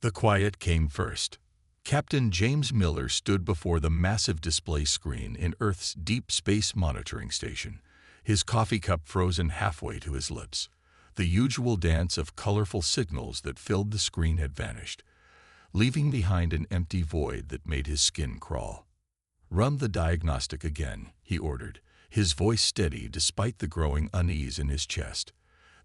The quiet came first. Captain James Miller stood before the massive display screen in Earth's deep space monitoring station, his coffee cup frozen halfway to his lips. The usual dance of colorful signals that filled the screen had vanished, leaving behind an empty void that made his skin crawl. "Run the diagnostic again," he ordered, his voice steady despite the growing unease in his chest.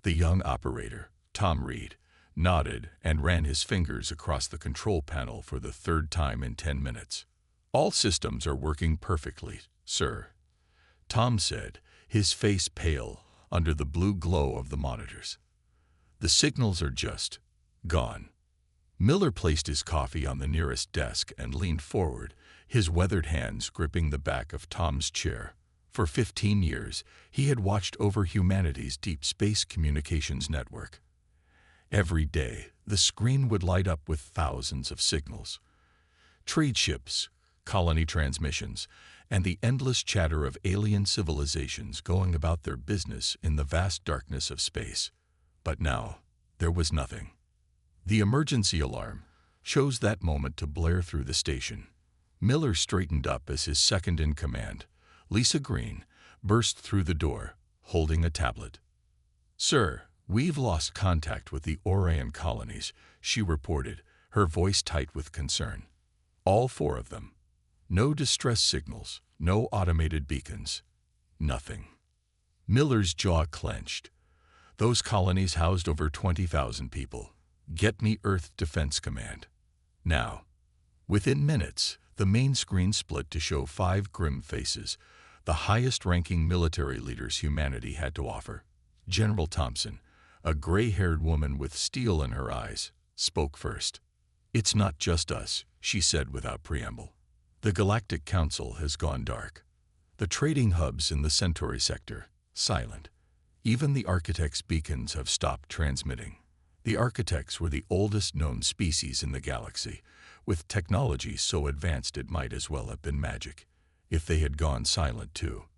The young operator, Tom Reed, nodded and ran his fingers across the control panel for the third time in 10 minutes. "All systems are working perfectly, sir," Tom said, his face pale under the blue glow of the monitors. "The signals are just gone." Miller placed his coffee on the nearest desk and leaned forward, his weathered hands gripping the back of Tom's chair. For 15 years, he had watched over humanity's deep space communications network. Every day, the screen would light up with thousands of signals. Trade ships, colony transmissions, and the endless chatter of alien civilizations going about their business in the vast darkness of space. But now, there was nothing. The emergency alarm chose that moment to blare through the station. Miller straightened up as his second-in-command, Lisa Green, burst through the door, holding a tablet. "Sir, we've lost contact with the Orion colonies," she reported, her voice tight with concern. "All 4 of them. No distress signals, no automated beacons. Nothing." Miller's jaw clenched. Those colonies housed over 20,000 people. Get me Earth Defense Command. Now. Within minutes, the main screen split to show 5 grim faces, the highest-ranking military leaders humanity had to offer. General Thompson, a gray-haired woman with steel in her eyes, spoke first. "It's not just us," she said without preamble. "The Galactic Council has gone dark. The trading hubs in the Centauri sector, silent. Even the Architects' beacons have stopped transmitting." The Architects were the oldest known species in the galaxy, with technology so advanced it might as well have been magic. If they had gone silent too.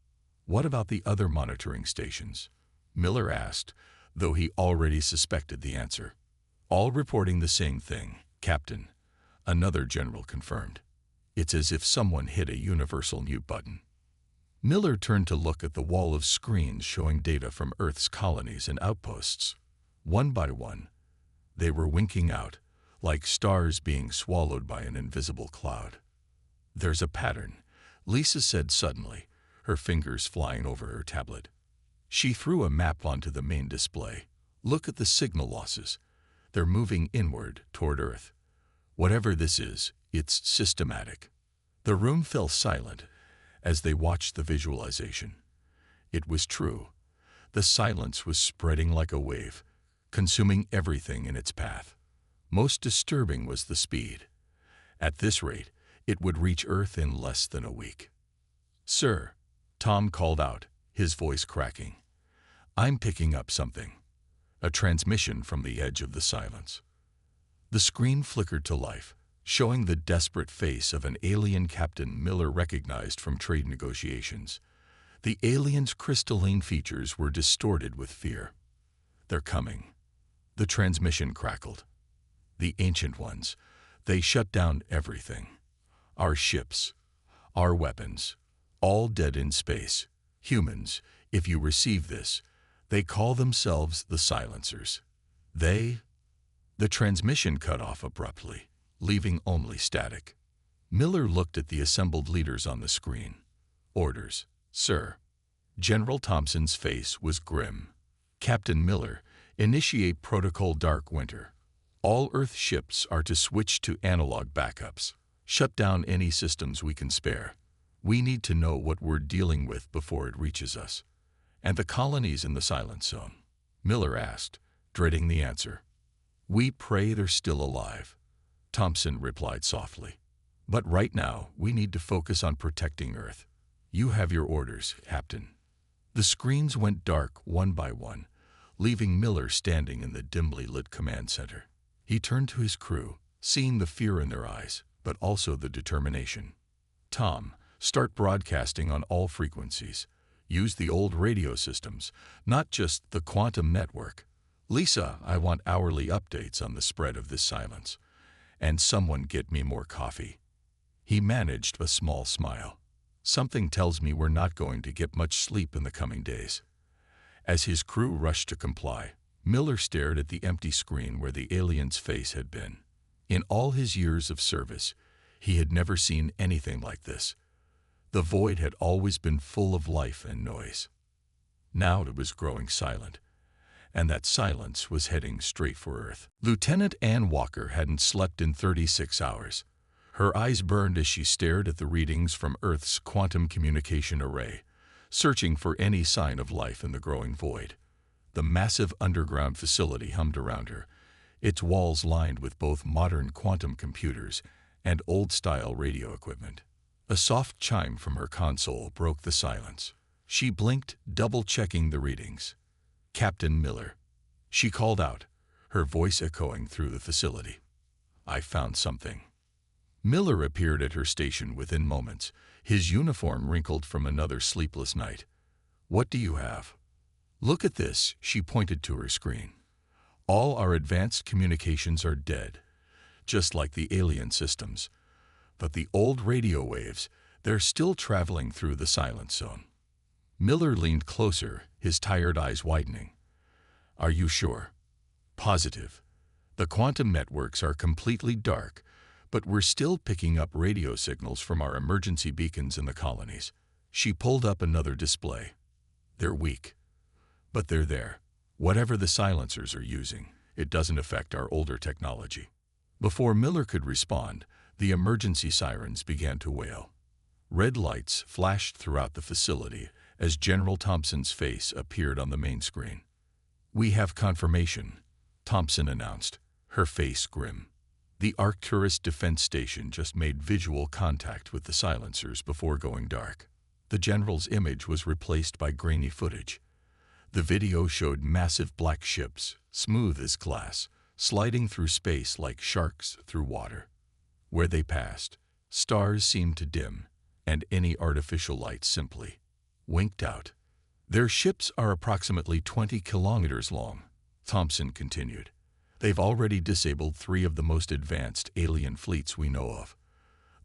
"What about the other monitoring stations?" Miller asked, though he already suspected the answer. "All reporting the same thing, Captain," another general confirmed. "It's as if someone hit a universal mute button." Miller turned to look at the wall of screens showing data from Earth's colonies and outposts. One by one, they were winking out, like stars being swallowed by an invisible cloud. "There's a pattern," Lisa said suddenly, her fingers flying over her tablet. She threw a map onto the main display. "Look at the signal losses. They're moving inward toward Earth. Whatever this is, it's systematic." The room fell silent as they watched the visualization. It was true. The silence was spreading like a wave, consuming everything in its path. Most disturbing was the speed. At this rate, it would reach Earth in less than a week. "Sir," Tom called out, his voice cracking. "I'm picking up something." A transmission from the edge of the silence. The screen flickered to life, showing the desperate face of an alien Captain Miller recognized from trade negotiations. The alien's crystalline features were distorted with fear. "They're coming." The transmission crackled. "The Ancient Ones. They shut down everything. Our ships, our weapons, all dead in space. Humans, if you receive this, they call themselves the Silencers. They—" The transmission cut off abruptly, leaving only static. Miller looked at the assembled leaders on the screen. "Orders, sir." General Thompson's face was grim. "Captain Miller, initiate Protocol Dark Winter. All Earth ships are to switch to analog backups. Shut down any systems we can spare. We need to know what we're dealing with before it reaches us." "And the colonies in the Silent Zone?" Miller asked, dreading the answer. "We pray they're still alive," Thompson replied softly. "But right now, we need to focus on protecting Earth. You have your orders, Captain." The screens went dark one by one, leaving Miller standing in the dimly lit command center. He turned to his crew, seeing the fear in their eyes, but also the determination. "Tom, start broadcasting on all frequencies. Use the old radio systems, not just the quantum network. Lisa, I want hourly updates on the spread of this silence. And someone get me more coffee. He managed a small smile. Something tells me we're not going to get much sleep in the coming days. As his crew rushed to comply, Miller stared at the empty screen where the alien's face had been. In all his years of service, he had never seen anything like this. The void had always been full of life and noise. Now it was growing silent, and that silence was heading straight for Earth. Lieutenant Ann Walker hadn't slept in 36 hours. Her eyes burned as she stared at the readings from Earth's quantum communication array, searching for any sign of life in the growing void. The massive underground facility hummed around her, its walls lined with both modern quantum computers and old-style radio equipment. A soft chime from her console broke the silence. She blinked, double-checking the readings. "Captain Miller," she called out, her voice echoing through the facility. "I found something." Miller appeared at her station within moments, his uniform wrinkled from another sleepless night. "What do you have?" "Look at this," she pointed to her screen. "All our advanced communications are dead, just like the alien systems. But the old radio waves, they're still traveling through the silent zone." Miller leaned closer, his tired eyes widening. "Are you sure?" "Positive. The quantum networks are completely dark, but we're still picking up radio signals from our emergency beacons in the colonies." She pulled up another display. "They're weak, but they're there. Whatever the silencers are using, it doesn't affect our older technology." Before Miller could respond, the emergency sirens began to wail. Red lights flashed throughout the facility as General Thompson's face appeared on the main screen. "We have confirmation," Thompson announced, her face grim. The Arcturus Defense Station just made visual contact with the silencers before going dark. The general's image was replaced by grainy footage. The video showed massive black ships, smooth as glass, sliding through space like sharks through water. Where they passed, stars seemed to dim, and any artificial light simply winked out. "Their ships are approximately 20 kilometers long," Thompson continued. "They've already disabled 3 of the most advanced alien fleets we know of.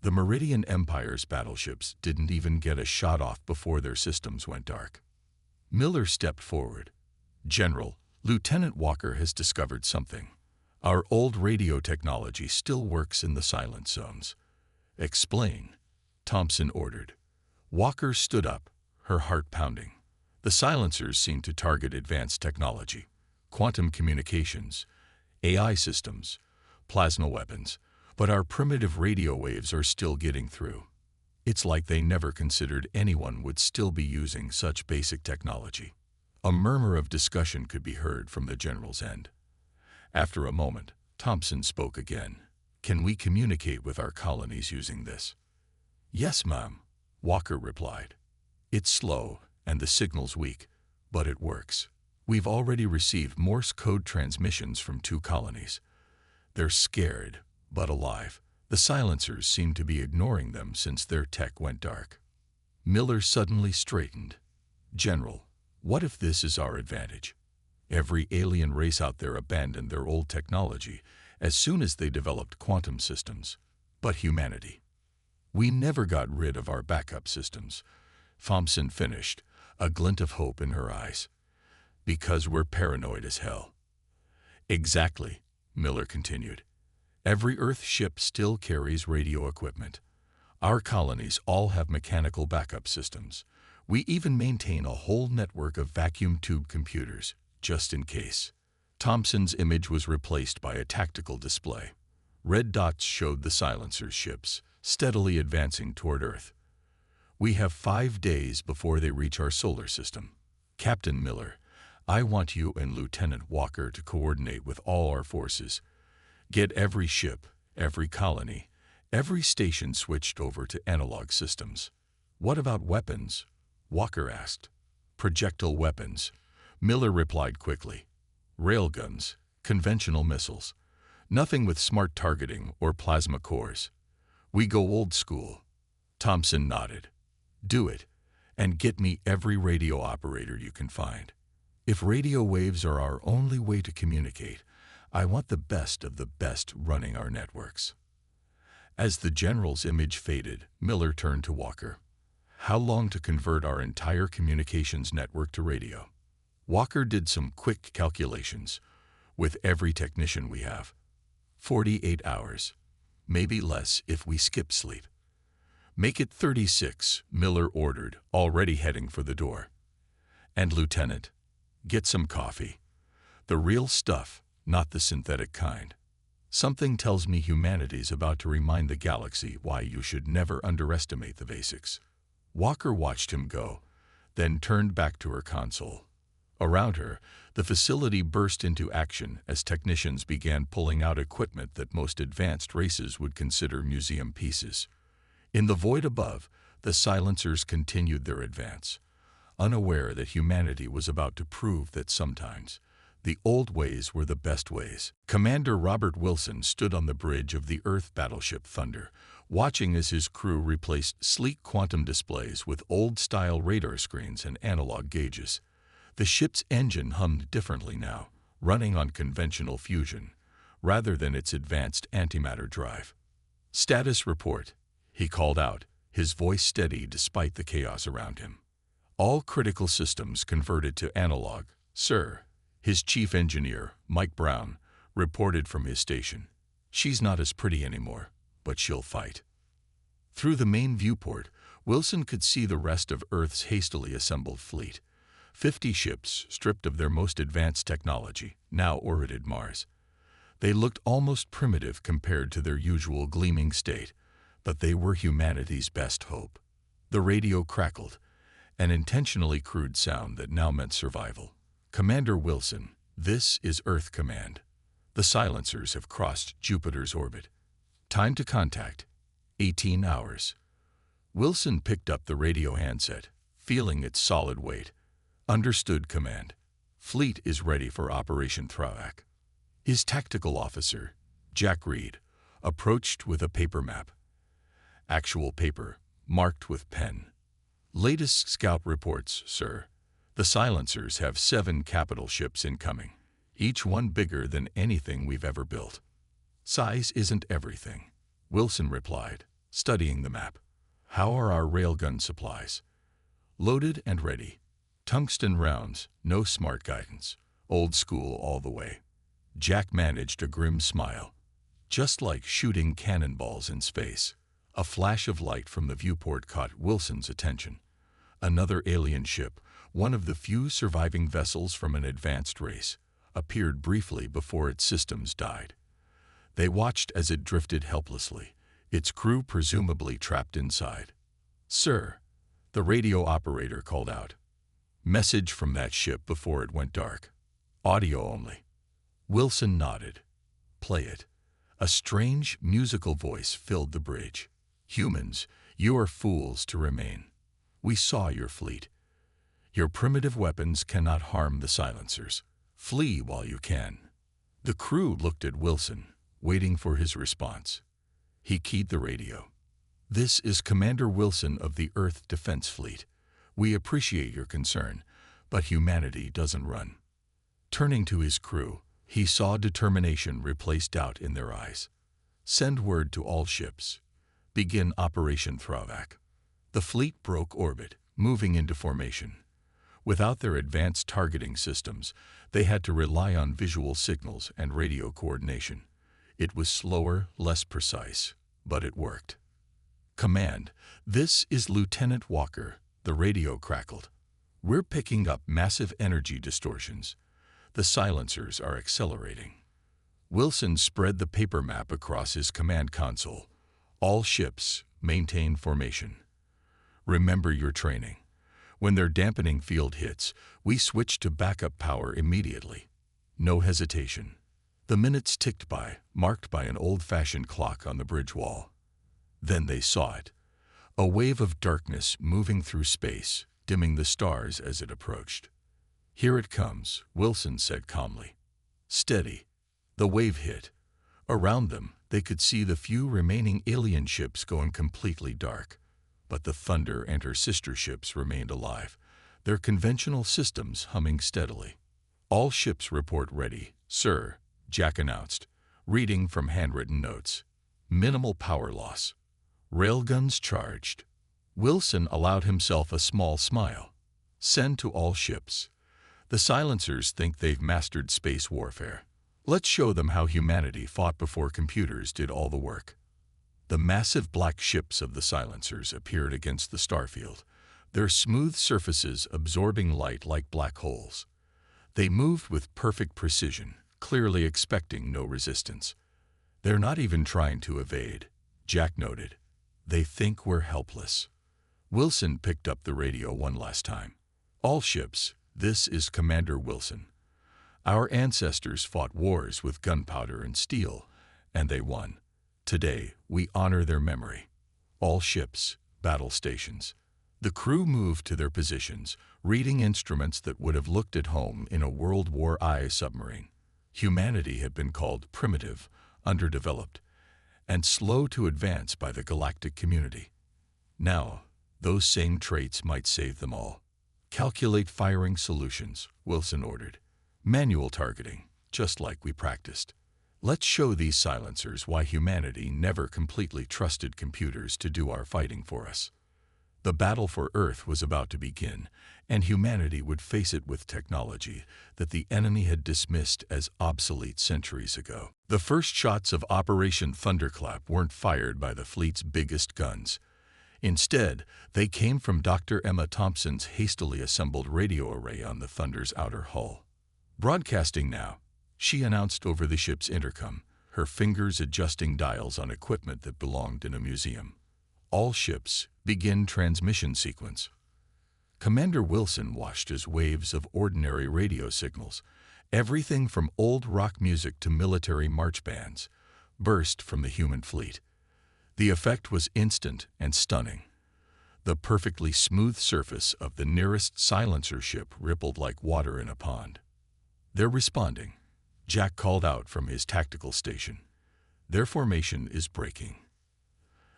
The Meridian Empire's battleships didn't even get a shot off before their systems went dark." Miller stepped forward. "General, Lieutenant Walker has discovered something. Our old radio technology still works in the silent zones." "Explain," Thompson ordered. Walker stood up, her heart pounding. "The silencers seem to target advanced technology, quantum communications, AI systems, plasma weapons, but our primitive radio waves are still getting through. It's like they never considered anyone would still be using such basic technology." A murmur of discussion could be heard from the general's end. After a moment, Thompson spoke again. "Can we communicate with our colonies using this?" "Yes, ma'am," Walker replied. "It's slow and the signal's weak, but it works. We've already received Morse code transmissions from 2 colonies. They're scared, but alive. The silencers seem to be ignoring them since their tech went dark." Miller suddenly straightened. "General, what if this is our advantage? Every alien race out there abandoned their old technology as soon as they developed quantum systems. But humanity, we never got rid of our backup systems," Thompson finished, a glint of hope in her eyes. "Because we're paranoid as hell." "Exactly," Miller continued. "Every Earth ship still carries radio equipment. Our colonies all have mechanical backup systems. We even maintain a whole network of vacuum tube computers, just in case." Thompson's image was replaced by a tactical display. Red dots showed the silencer ships, steadily advancing toward Earth. "We have 5 days before they reach our solar system. Captain Miller, I want you and Lieutenant Walker to coordinate with all our forces. Get every ship, every colony, every station switched over to analog systems." "What about weapons?" Walker asked. "Projectile weapons," Miller replied quickly. "Railguns, conventional missiles. Nothing with smart targeting or plasma cores. We go old school." Thompson nodded. "Do it, and get me every radio operator you can find. If radio waves are our only way to communicate, I want the best of the best running our networks." As the general's image faded, Miller turned to Walker. "How long to convert our entire communications network to radio?" Walker did some quick calculations. "With every technician we have, 48 hours. Maybe less if we skip sleep." "Make it 36, Miller ordered, already heading for the door. "And Lieutenant, get some coffee. The real stuff, not the synthetic kind. Something tells me humanity's about to remind the galaxy why you should never underestimate the basics." Walker watched him go, then turned back to her console. Around her, the facility burst into action as technicians began pulling out equipment that most advanced races would consider museum pieces. In the void above, the silencers continued their advance, unaware that humanity was about to prove that sometimes the old ways were the best ways. Commander Robert Wilson stood on the bridge of the Earth battleship Thunder, watching as his crew replaced sleek quantum displays with old-style radar screens and analog gauges. The ship's engine hummed differently now, running on conventional fusion, rather than its advanced antimatter drive. "Status report," he called out, his voice steady despite the chaos around him. "All critical systems converted to analog, sir," his chief engineer, Mike Brown, reported from his station. "She's not as pretty anymore, but she'll fight." Through the main viewport, Wilson could see the rest of Earth's hastily assembled fleet. 50 ships, stripped of their most advanced technology, now orbited Mars. They looked almost primitive compared to their usual gleaming state, but they were humanity's best hope. The radio crackled, an intentionally crude sound that now meant survival. "Commander Wilson, this is Earth Command. The silencers have crossed Jupiter's orbit. Time to contact, 18 hours. Wilson picked up the radio handset, feeling its solid weight. "Understood, Command. Fleet is ready for Operation Throwback." His tactical officer, Jack Reed, approached with a paper map. Actual paper, marked with pen. "Latest scout reports, sir. The silencers have 7 capital ships incoming, each one bigger than anything we've ever built." "Size isn't everything," Wilson replied, studying the map. "How are our railgun supplies?" "Loaded and ready. Tungsten rounds, no smart guidance. Old school all the way." Jack managed a grim smile. "Just like shooting cannonballs in space." A flash of light from the viewport caught Wilson's attention. Another alien ship, one of the few surviving vessels from an advanced race, appeared briefly before its systems died. They watched as it drifted helplessly, its crew presumably trapped inside. "Sir," the radio operator called out. "Message from that ship before it went dark. Audio only." Wilson nodded. "Play it." A strange, musical voice filled the bridge. "Humans, you are fools to remain. We saw your fleet. Your primitive weapons cannot harm the silencers. Flee while you can." The crew looked at Wilson, waiting for his response. He keyed the radio. "This is Commander Wilson of the Earth Defense Fleet. We appreciate your concern, but humanity doesn't run." Turning to his crew, he saw determination replace doubt in their eyes. "Send word to all ships. Begin Operation Throwback." The fleet broke orbit, moving into formation. Without their advanced targeting systems, they had to rely on visual signals and radio coordination. It was slower, less precise, but it worked. "Command, this is Lieutenant Walker," the radio crackled. "We're picking up massive energy distortions. The silencers are accelerating." Wilson spread the paper map across his command console. "All ships, maintain formation. Remember your training. When their dampening field hits, we switch to backup power immediately. No hesitation." The minutes ticked by, marked by an old-fashioned clock on the bridge wall. Then they saw it. A wave of darkness moving through space, dimming the stars as it approached. "Here it comes," Wilson said calmly. "Steady." The wave hit. Around them, they could see the few remaining alien ships going completely dark. But the Thunder and her sister ships remained alive, their conventional systems humming steadily. "All ships report ready, sir," Jack announced, reading from handwritten notes. Minimal power loss. Railguns charged. Wilson allowed himself a small smile. Send to all ships. The silencers think they've mastered space warfare. Let's show them how humanity fought before computers did all the work. The massive black ships of the silencers appeared against the starfield, their smooth surfaces absorbing light like black holes. They moved with perfect precision, clearly expecting no resistance. They're not even trying to evade, Jack noted. They think we're helpless. Wilson picked up the radio one last time. All ships, this is Commander Wilson. Our ancestors fought wars with gunpowder and steel, and they won. Today, we honor their memory. All ships, battle stations. The crew moved to their positions, reading instruments that would have looked at home in a World War I submarine. Humanity had been called primitive, underdeveloped, and slow to advance by the galactic community. Now, those same traits might save them all. Calculate firing solutions, Wilson ordered. Manual targeting, just like we practiced. Let's show these silencers why humanity never completely trusted computers to do our fighting for us. The battle for Earth was about to begin, and humanity would face it with technology that the enemy had dismissed as obsolete centuries ago. The first shots of Operation Thunderclap weren't fired by the fleet's biggest guns. Instead, they came from Dr. Emma Thompson's hastily assembled radio array on the Thunder's outer hull. Broadcasting now, she announced over the ship's intercom, her fingers adjusting dials on equipment that belonged in a museum. All ships, begin transmission sequence. Commander Wilson watched as waves of ordinary radio signals, everything from old rock music to military march bands, burst from the human fleet. The effect was instant and stunning. The perfectly smooth surface of the nearest silencer ship rippled like water in a pond. They're responding, Jack called out from his tactical station. Their formation is breaking.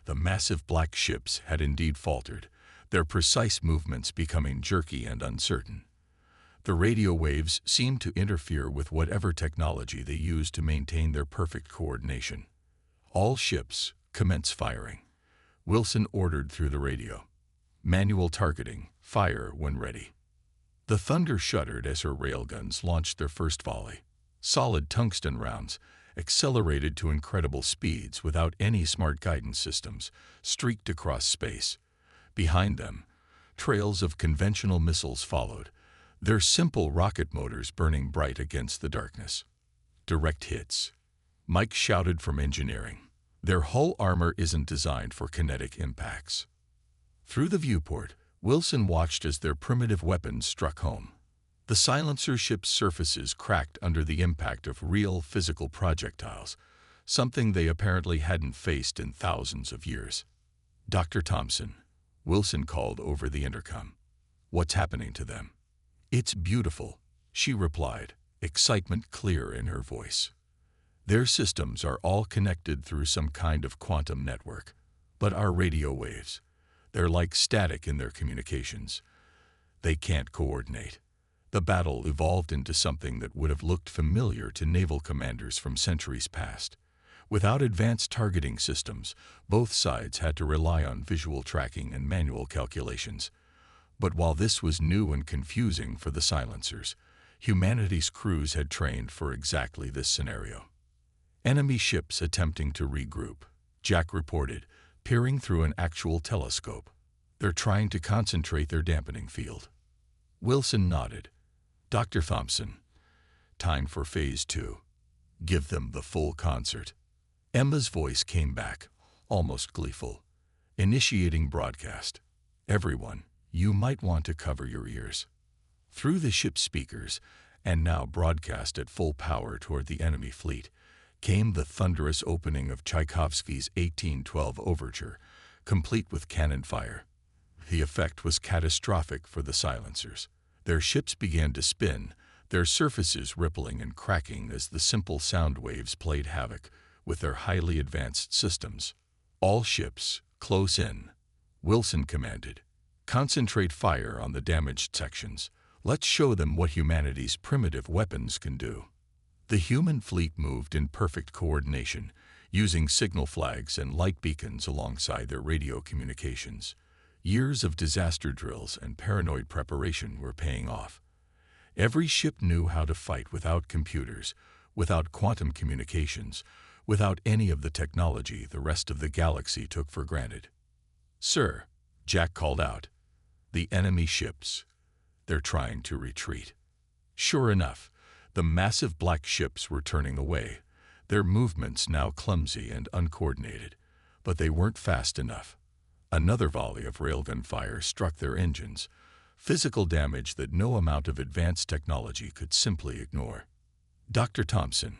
The massive black ships had indeed faltered, their precise movements becoming jerky and uncertain. The radio waves seemed to interfere with whatever technology they used to maintain their perfect coordination. All ships, commence firing. Wilson ordered through the radio. Manual targeting, fire when ready. The Thunder shuddered as her railguns launched their first volley. Solid tungsten rounds, accelerated to incredible speeds without any smart guidance systems, streaked across space. Behind them, trails of conventional missiles followed, their simple rocket motors burning bright against the darkness. Direct hits. Mike shouted from engineering. Their hull armor isn't designed for kinetic impacts. Through the viewport, Wilson watched as their primitive weapons struck home. The silencer ship's surfaces cracked under the impact of real physical projectiles, something they apparently hadn't faced in thousands of years. Dr. Thompson, Wilson called over the intercom. What's happening to them? It's beautiful, she replied, excitement clear in her voice. Their systems are all connected through some kind of quantum network, but our radio waves, they're like static in their communications. They can't coordinate. The battle evolved into something that would have looked familiar to naval commanders from centuries past. Without advanced targeting systems, both sides had to rely on visual tracking and manual calculations. But while this was new and confusing for the silencers, humanity's crews had trained for exactly this scenario. Enemy ships attempting to regroup, Jack reported, peering through an actual telescope. They're trying to concentrate their dampening field. Wilson nodded. Dr. Thompson, time for Phase 2. Give them the full concert. Emma's voice came back, almost gleeful. Initiating broadcast. Everyone, you might want to cover your ears. Through the ship's speakers, and now broadcast at full power toward the enemy fleet, came the thunderous opening of Tchaikovsky's 1812 overture, complete with cannon fire. The effect was catastrophic for the silencers. Their ships began to spin, their surfaces rippling and cracking as the simple sound waves played havoc with their highly advanced systems. All ships, close in, Wilson commanded. Concentrate fire on the damaged sections. Let's show them what humanity's primitive weapons can do. The human fleet moved in perfect coordination, using signal flags and light beacons alongside their radio communications. Years of disaster drills and paranoid preparation were paying off. Every ship knew how to fight without computers, without quantum communications, without any of the technology the rest of the galaxy took for granted. "Sir," Jack called out, "the enemy ships. They're trying to retreat." Sure enough, the massive black ships were turning away, their movements now clumsy and uncoordinated, but they weren't fast enough. Another volley of railgun fire struck their engines, physical damage that no amount of advanced technology could simply ignore. "Dr. Thompson,"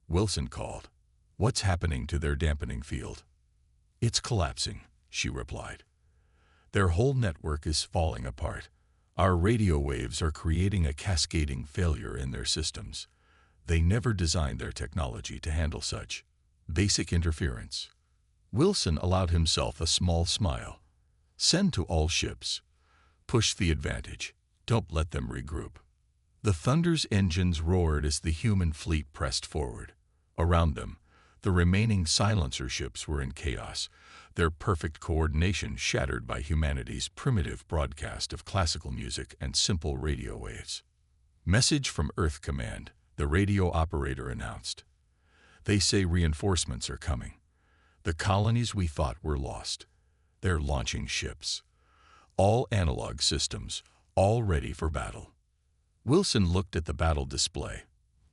Wilson called, "what's happening to their dampening field?" "It's collapsing," she replied. "Their whole network is falling apart. Our radio waves are creating a cascading failure in their systems. They never designed their technology to handle such basic interference." Wilson allowed himself a small smile. "Send to all ships. Push the advantage. Don't let them regroup." The Thunder's engines roared as the human fleet pressed forward. Around them, the remaining silencer ships were in chaos, their perfect coordination shattered by humanity's primitive broadcast of classical music and simple radio waves. "Message from Earth Command," the radio operator announced. "They say reinforcements are coming. The colonies we thought were lost. They're launching ships. All analog systems, all ready for battle." Wilson looked at the battle display,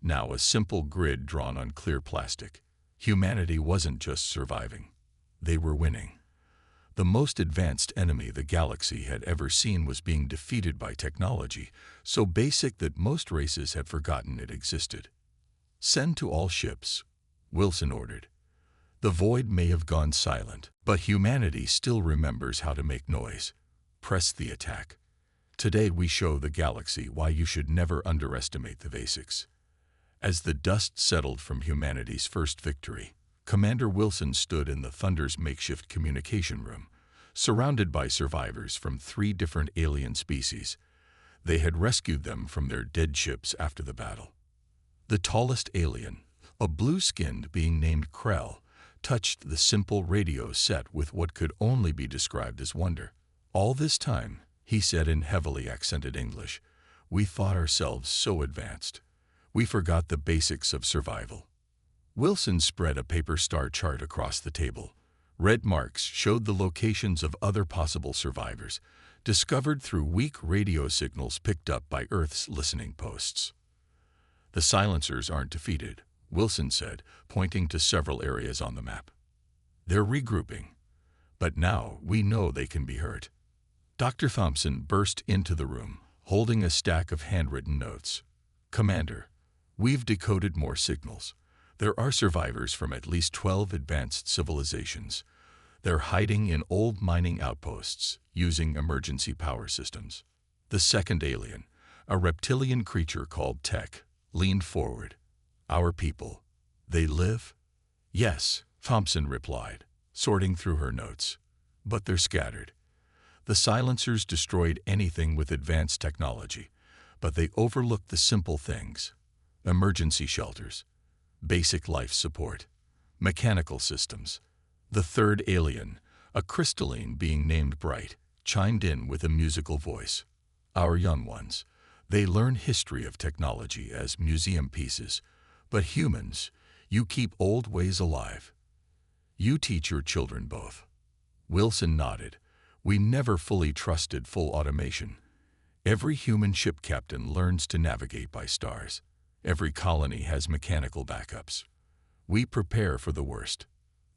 now a simple grid drawn on clear plastic. Humanity wasn't just surviving. They were winning. The most advanced enemy the galaxy had ever seen was being defeated by technology so basic that most races had forgotten it existed. "Send to all ships," Wilson ordered. "The void may have gone silent, but humanity still remembers how to make noise. Press the attack. Today we show the galaxy why you should never underestimate the basics." As the dust settled from humanity's first victory, Commander Wilson stood in the Thunder's makeshift communication room, surrounded by survivors from 3 different alien species. They had rescued them from their dead ships after the battle. The tallest alien, a blue-skinned being named Krell, touched the simple radio set with what could only be described as wonder. "All this time," he said in heavily accented English, "we thought ourselves so advanced. We forgot the basics of survival." Wilson spread a paper star chart across the table. Red marks showed the locations of other possible survivors, discovered through weak radio signals picked up by Earth's listening posts. "The silencers aren't defeated," Wilson said, pointing to several areas on the map. "They're regrouping. But now we know they can be hurt." Dr. Thompson burst into the room, holding a stack of handwritten notes. "Commander, we've decoded more signals. There are survivors from at least 12 advanced civilizations. They're hiding in old mining outposts, using emergency power systems." The second alien, a reptilian creature called Tech, leaned forward. "Our people. They live?" "Yes," Thompson replied, sorting through her notes. "But they're scattered. The silencers destroyed anything with advanced technology, but they overlooked the simple things: emergency shelters, basic life support, mechanical systems." The third alien, a crystalline being named Bright, chimed in with a musical voice. "Our young ones. They learn history of technology as museum pieces, but humans, you keep old ways alive. You teach your children both." Wilson nodded. "We never fully trusted full automation. Every human ship captain learns to navigate by stars. Every colony has mechanical backups. We prepare for the worst."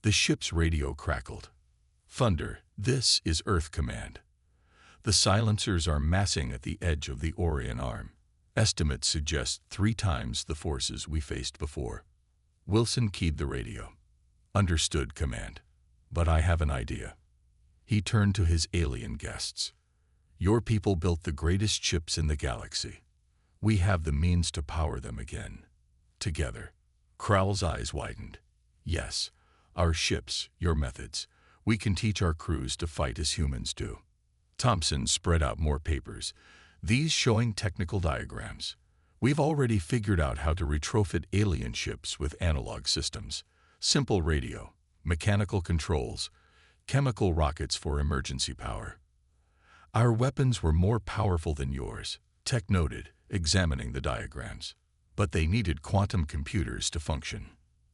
The ship's radio crackled. "Thunder, this is Earth Command. The silencers are massing at the edge of the Orion Arm. Estimates suggest 3 times the forces we faced before." Wilson keyed the radio. "Understood, Command. But I have an idea." He turned to his alien guests. "Your people built the greatest ships in the galaxy. We have the means to power them again. Together." Krell's eyes widened. "Yes, our ships, your methods. We can teach our crews to fight as humans do." Thompson spread out more papers, these showing technical diagrams. We've already figured out how to retrofit alien ships with analog systems, simple radio, mechanical controls, chemical rockets for emergency power. Our weapons were more powerful than yours, Tech noted, examining the diagrams. But they needed quantum computers to function.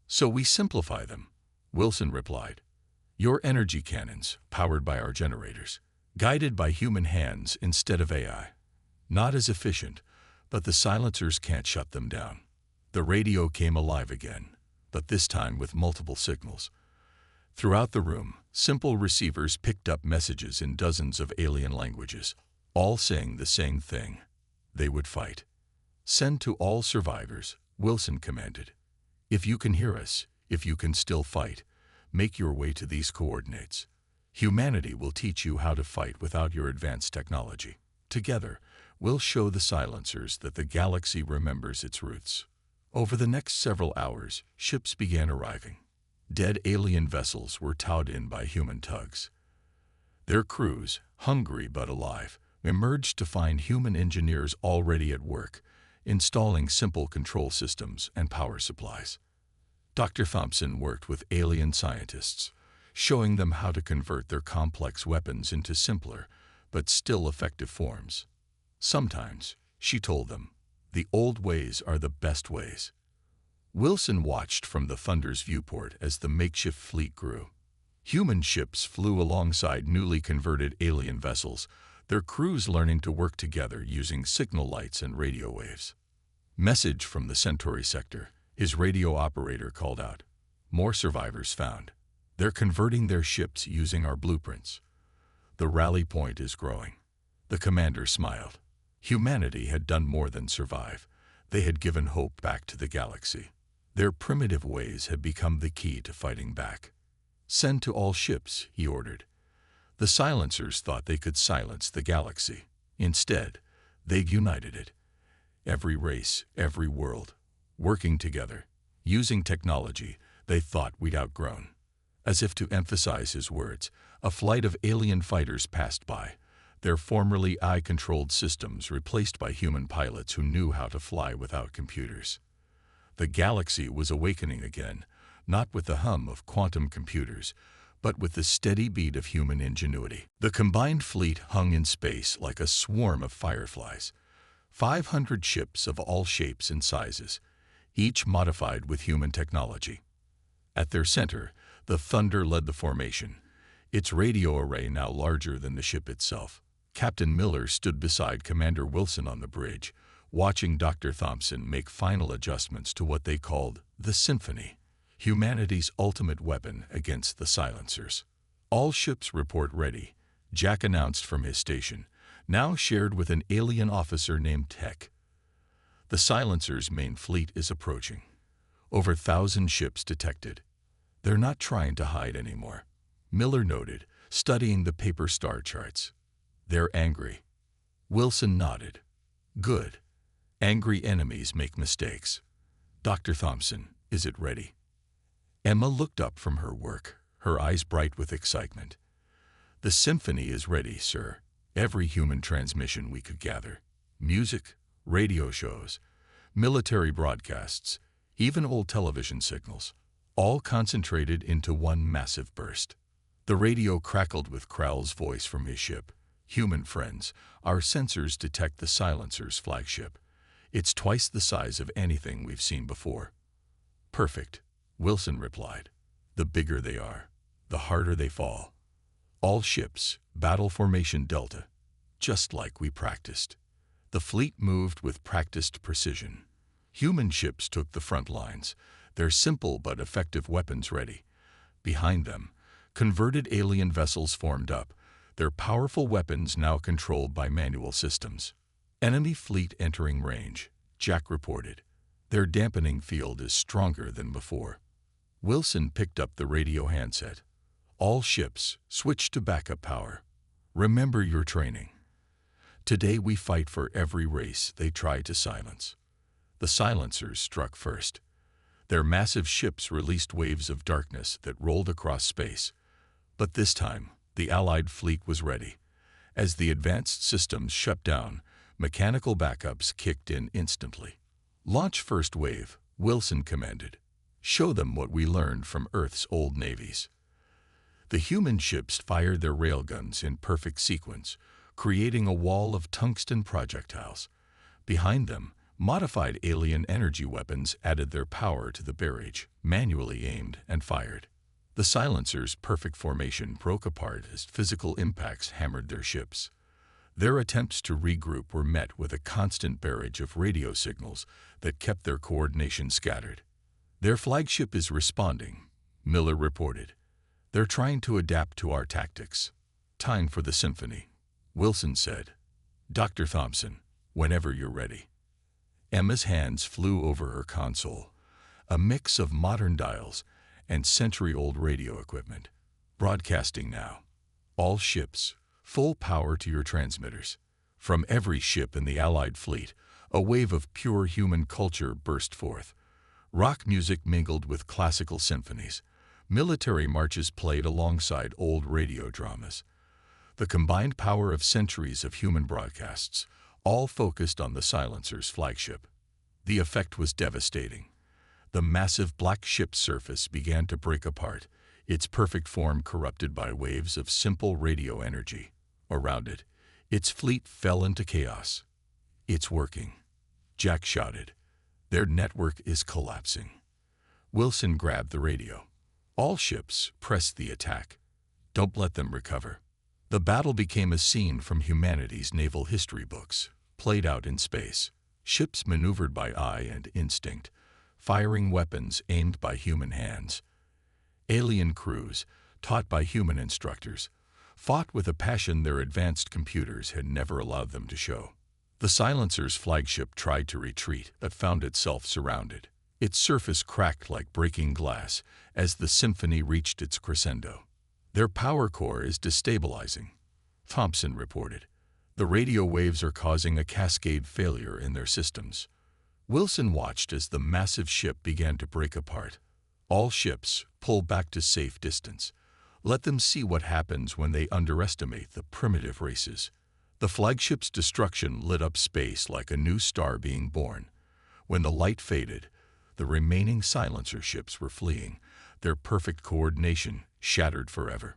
So we simplify them, Wilson replied. Your energy cannons, powered by our generators, guided by human hands instead of AI. Not as efficient, but the silencers can't shut them down. The radio came alive again, but this time with multiple signals. Throughout the room, simple receivers picked up messages in dozens of alien languages, all saying the same thing. They would fight. Send to all survivors, Wilson commanded. If you can hear us, if you can still fight, make your way to these coordinates. Humanity will teach you how to fight without your advanced technology. Together, we'll show the silencers that the galaxy remembers its roots. Over the next several hours, ships began arriving. Dead alien vessels were towed in by human tugs. Their crews, hungry but alive, emerged to find human engineers already at work, installing simple control systems and power supplies. Dr. Thompson worked with alien scientists, showing them how to convert their complex weapons into simpler, but still effective forms. Sometimes, she told them, the old ways are the best ways. Wilson watched from the Thunder's viewport as the makeshift fleet grew. Human ships flew alongside newly converted alien vessels, their crews learning to work together using signal lights and radio waves. Message from the Centauri sector, his radio operator called out. More survivors found. They're converting their ships using our blueprints. The rally point is growing. The commander smiled. Humanity had done more than survive. They had given hope back to the galaxy. Their primitive ways had become the key to fighting back. Send to all ships, he ordered. The silencers thought they could silence the galaxy. Instead, they united it. Every race, every world, working together, using technology they thought we'd outgrown. As if to emphasize his words, a flight of alien fighters passed by, their formerly eye-controlled systems replaced by human pilots who knew how to fly without computers. The galaxy was awakening again, not with the hum of quantum computers, but with the steady beat of human ingenuity. The combined fleet hung in space like a swarm of fireflies. 500 ships of all shapes and sizes, each modified with human technology. At their center, the Thunder led the formation, its radio array now larger than the ship itself. Captain Miller stood beside Commander Wilson on the bridge, watching Dr. Thompson make final adjustments to what they called the Symphony, humanity's ultimate weapon against the silencers. All ships report ready, Jack announced from his station, now shared with an alien officer named Tech. The silencers' main fleet is approaching. Over 1,000 ships detected. They're not trying to hide anymore, Miller noted, studying the paper star charts. They're angry. Wilson nodded. Good. Angry enemies make mistakes. Dr. Thompson, is it ready? Emma looked up from her work, her eyes bright with excitement. The symphony is ready, sir. Every human transmission we could gather. Music, radio shows, military broadcasts, even old television signals, all concentrated into one massive burst. The radio crackled with Krell's voice from his ship. Human friends, our sensors detect the silencer's flagship. It's twice the size of anything we've seen before. Perfect, Wilson replied. The bigger they are, the harder they fall. All ships, battle formation Delta, just like we practiced. The fleet moved with practiced precision. Human ships took the front lines, their simple but effective weapons ready. Behind them, converted alien vessels formed up, their powerful weapons now controlled by manual systems. Enemy fleet entering range, Jack reported. Their dampening field is stronger than before. Wilson picked up the radio handset. All ships, switch to backup power. Remember your training. Today we fight for every race they try to silence. The silencers struck first. Their massive ships released waves of darkness that rolled across space. But this time, the Allied fleet was ready. As the advanced systems shut down, Mechanical backups kicked in instantly. "Launch first wave," Wilson commanded. "Show them what we learned from Earth's old navies." The human ships fired their railguns in perfect sequence, creating a wall of tungsten projectiles. Behind them, modified alien energy weapons added their power to the barrage, manually aimed and fired. The silencers' perfect formation broke apart as physical impacts hammered their ships. Their attempts to regroup were met with a constant barrage of radio signals that kept their coordination scattered. "Their flagship is responding," Miller reported. "They're trying to adapt to our tactics." "Time for the symphony," Wilson said. "Dr. Thompson, whenever you're ready." Emma's hands flew over her console, a mix of modern dials and century-old radio equipment. "Broadcasting now. All ships, full power to your transmitters." From every ship in the Allied fleet, a wave of pure human culture burst forth. Rock music mingled with classical symphonies. Military marches played alongside old radio dramas. The combined power of centuries of human broadcasts, all focused on the silencer's flagship. The effect was devastating. The massive black ship's surface began to break apart, its perfect form corrupted by waves of simple radio energy. Around it, its fleet fell into chaos. "It's working," Jack shouted. "Their network is collapsing." Wilson grabbed the radio. "All ships, press the attack. Don't let them recover." The battle became a scene from humanity's naval history books, played out in space. Ships maneuvered by eye and instinct, firing weapons aimed by human hands. Alien crews, taught by human instructors, fought with a passion their advanced computers had never allowed them to show. The silencer's flagship tried to retreat but found itself surrounded. Its surface cracked like breaking glass as the symphony reached its crescendo. "Their power core is destabilizing," Thompson reported. "The radio waves are causing a cascade failure in their systems." Wilson watched as the massive ship began to break apart. "All ships, pull back to safe distance. Let them see what happens when they underestimate the primitive races." The flagship's destruction lit up space like a new star being born. When the light faded, the remaining silencer ships were fleeing, their perfect coordination shattered forever.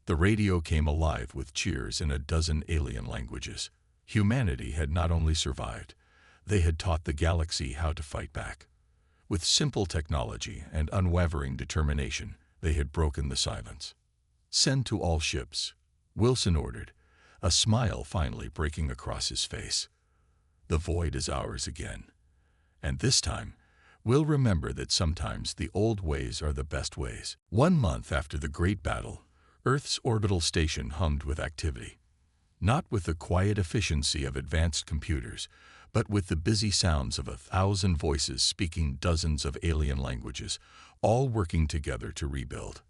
The radio came alive with cheers in a dozen alien languages. Humanity had not only survived, they had taught the galaxy how to fight back. With simple technology and unwavering determination, they had broken the silence. "Send to all ships," Wilson ordered, a smile finally breaking across his face. "The void is ours again. And this time, we'll remember that sometimes the old ways are the best ways." 1 month after the Great Battle, Earth's orbital station hummed with activity. Not with the quiet efficiency of advanced computers, but with the busy sounds of 1,000 voices speaking dozens of alien languages, all working together to rebuild.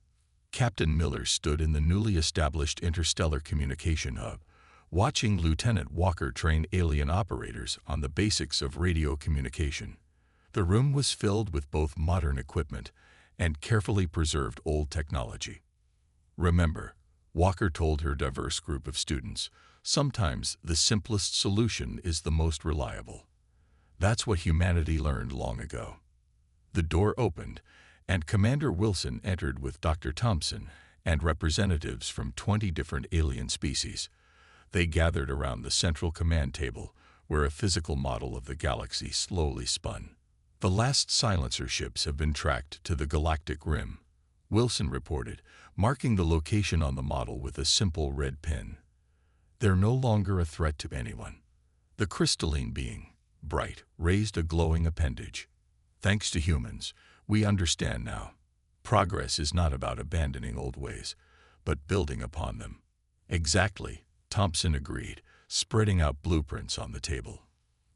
Captain Miller stood in the newly established interstellar communication hub, watching Lieutenant Walker train alien operators on the basics of radio communication. The room was filled with both modern equipment and carefully preserved old technology. "Remember," Walker told her diverse group of students, "sometimes the simplest solution is the most reliable." That's what humanity learned long ago. The door opened, and Commander Wilson entered with Dr. Thompson and representatives from 20 different alien species. They gathered around the central command table, where a physical model of the galaxy slowly spun. "The last silencer ships have been tracked to the galactic rim," Wilson reported, marking the location on the model with a simple red pin. "They're no longer a threat to anyone." The crystalline being, bright, raised a glowing appendage. "Thanks to humans, we understand now. Progress is not about abandoning old ways, but building upon them." "Exactly," Thompson agreed, spreading out blueprints on the table.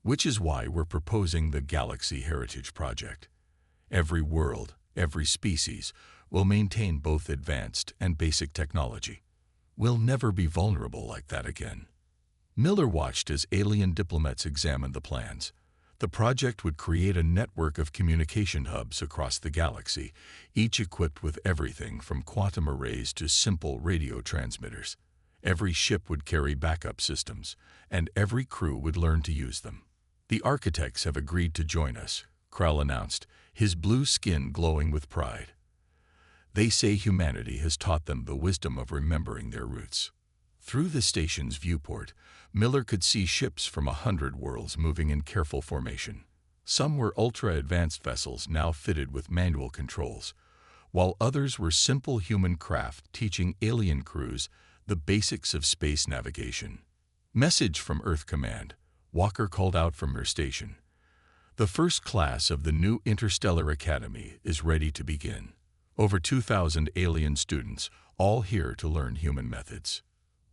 "Which is why we're proposing the Galaxy Heritage Project. Every world, every species, will maintain both advanced and basic technology. We'll never be vulnerable like that again." Miller watched as alien diplomats examined the plans. The project would create a network of communication hubs across the galaxy, each equipped with everything from quantum arrays to simple radio transmitters. Every ship would carry backup systems, and every crew would learn to use them. "The architects have agreed to join us," Krell announced, his blue skin glowing with pride. "They say humanity has taught them the wisdom of remembering their roots." Through the station's viewport, Miller could see ships from 100 worlds moving in careful formation. Some were ultra-advanced vessels now fitted with manual controls, while others were simple human craft teaching alien crews the basics of space navigation. "Message from Earth Command," Walker called out from her station. "The first class of the new Interstellar Academy is ready to begin. Over 2,000 alien students, all here to learn human methods."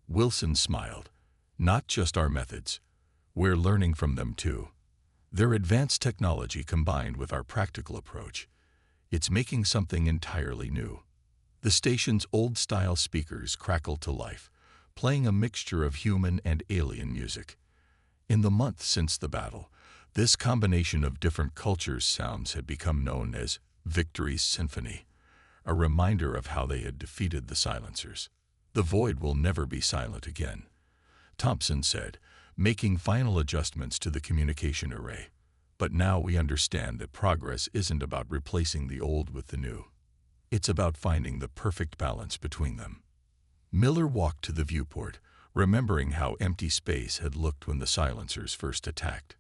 Wilson smiled. "Not just our methods. We're learning from them too. Their advanced technology combined with our practical approach. It's making something entirely new." The station's old-style speakers crackled to life, playing a mixture of human and alien music. In the months since the battle, this combination of different cultures' sounds had become known as Victory's Symphony, a reminder of how they had defeated the Silencers. "The void will never be silent again," Thompson said, making final adjustments to the communication array. "But now we understand that progress isn't about replacing the old with the new. It's about finding the perfect balance between them." Miller walked to the viewport, remembering how empty space had looked when the Silencers first attacked.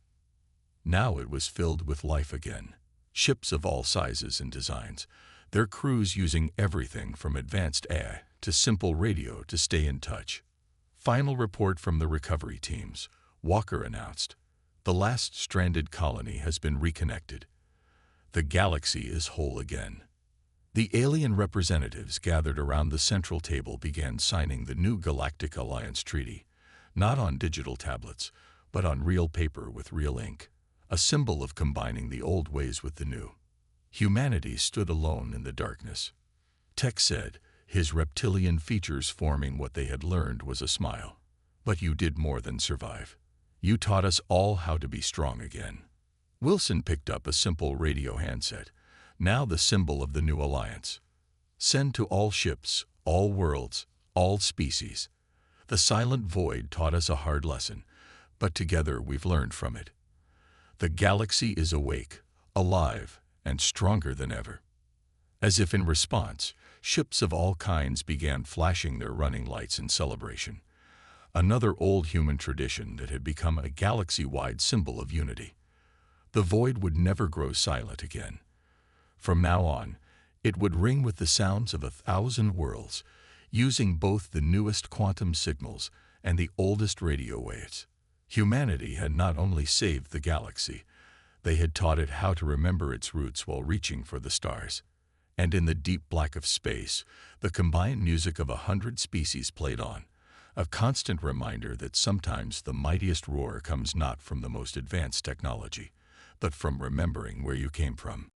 Now it was filled with life again. Ships of all sizes and designs, their crews using everything from advanced AI to simple radio to stay in touch. "Final report from the recovery teams," Walker announced. "The last stranded colony has been reconnected. The galaxy is whole again." The alien representatives gathered around the central table began signing the new Galactic Alliance Treaty, not on digital tablets, but on real paper with real ink, a symbol of combining the old ways with the new. Humanity stood alone in the darkness. Tech said, his reptilian features forming what they had learned was a smile. "But you did more than survive. You taught us all how to be strong again." Wilson picked up a simple radio handset, now the symbol of the new alliance. "Send to all ships, all worlds, all species. The silent void taught us a hard lesson, but together we've learned from it. The galaxy is awake, alive, and stronger than ever." As if in response, ships of all kinds began flashing their running lights in celebration, another old human tradition that had become a galaxy-wide symbol of unity. The void would never grow silent again. From now on, it would ring with the sounds of 1,000 worlds, using both the newest quantum signals and the oldest radio waves. Humanity had not only saved the galaxy, they had taught it how to remember its roots while reaching for the stars. And in the deep black of space, the combined music of 100 species played on, a constant reminder that sometimes the mightiest roar comes not from the most advanced technology, but from remembering where you came from.